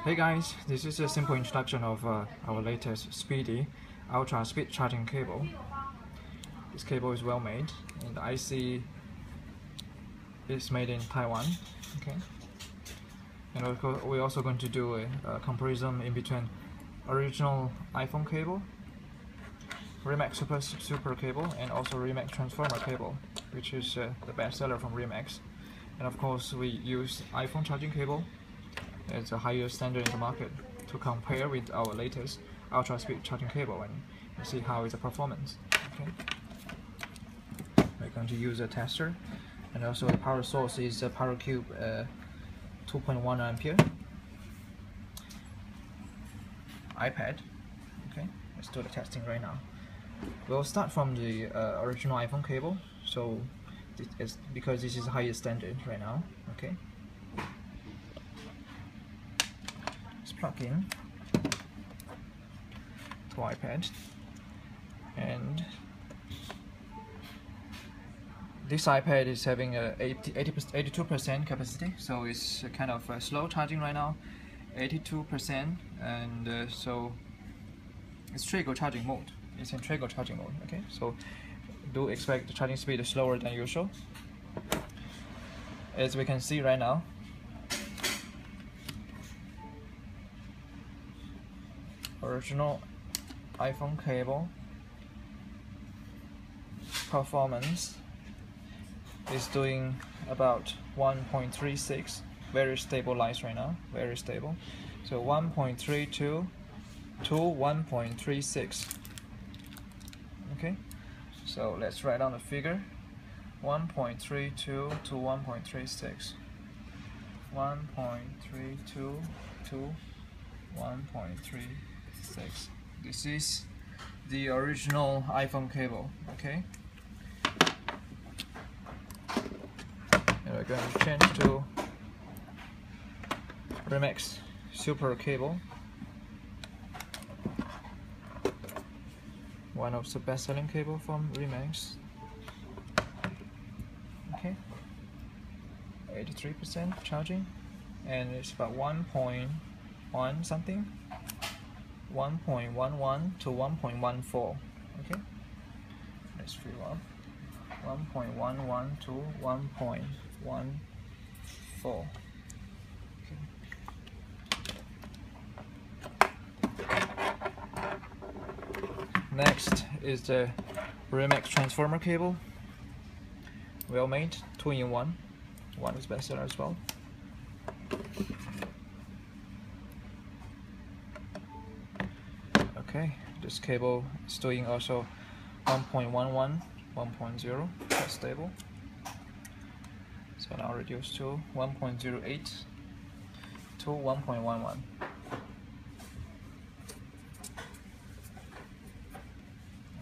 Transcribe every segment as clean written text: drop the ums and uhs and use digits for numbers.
Hey guys, this is a simple introduction of our latest SPEEDY ultra speed charging cable. This cable is well made and the IC is made in Taiwan. Okay, and we're also going to do a comparison in between original iPhone cable, Remax Super cable, and also Remax transformer cable, which is the best seller from Remax. And of course, we use iPhone charging cable. It's a higher standard in the market to compare with our latest ultra speed charging cable and see how is the performance. Okay, we're going to use a tester, and also the power source is a Power Cube 2.1 ampere iPad. Okay, let's do the testing right now. We'll start from the original iPhone cable, so it's because this is the highest standard right now. Okay, plug in to iPad, and this iPad is having a 82% capacity, so it's kind of slow charging right now, 82%, and so it's trickle charging mode. It's in trickle charging mode. Okay, so do expect the charging speed slower than usual. As we can see right now, original iPhone cable performance is doing about 1.36, very stabilized right now, very stable. So 1.32 to 1.36. Okay, so let's write down the figure: 1.32 to 1.36, 1.32 to 1.36. This is the original iPhone cable. Okay, and we're going to change to Remax Super cable, one of the best-selling cable from Remax. Okay, 83% charging, and it's about 1.1 something, 1.11 to 1.14. Okay, let's fill up 1.11 to 1.14. Next is the Remax transformer cable, well made, 2-in-1. One is bestseller as well. Okay, this cable is doing also 1.11, 1.0, that's stable. So now reduce to 1.08 to 1.11.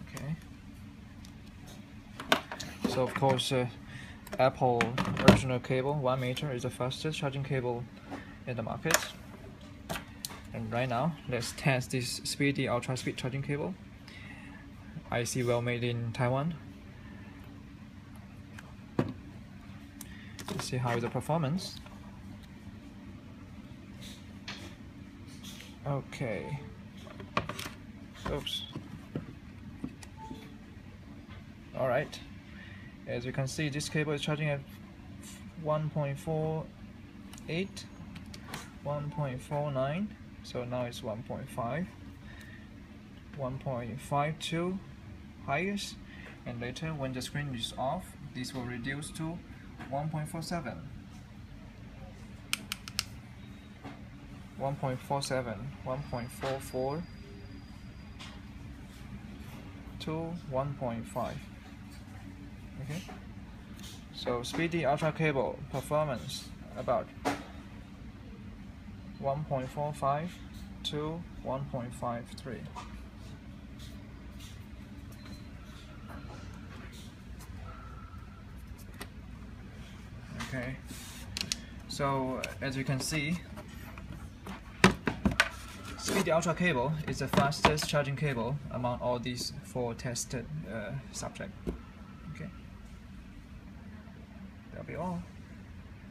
Okay. So of course, Apple original cable 1 meter is the fastest charging cable in the market. And right now, let's test this SPEEDY ultra speed charging cable. IC well made in Taiwan. Let's see how is the performance. Okay. Oops. Alright. As you can see, this cable is charging at 1.48, 1.49. So now it's 1.5, 1.52 highest, and later when the screen is off, this will reduce to 1.47, 1.47, 1.44 to 1.5. Okay, so SPEEDY ultra cable performance about 1.45 to 1.53. Okay, so as you can see, SPEEDY ultra cable is the fastest charging cable among all these 4 tested subjects. Okay, that'll be all.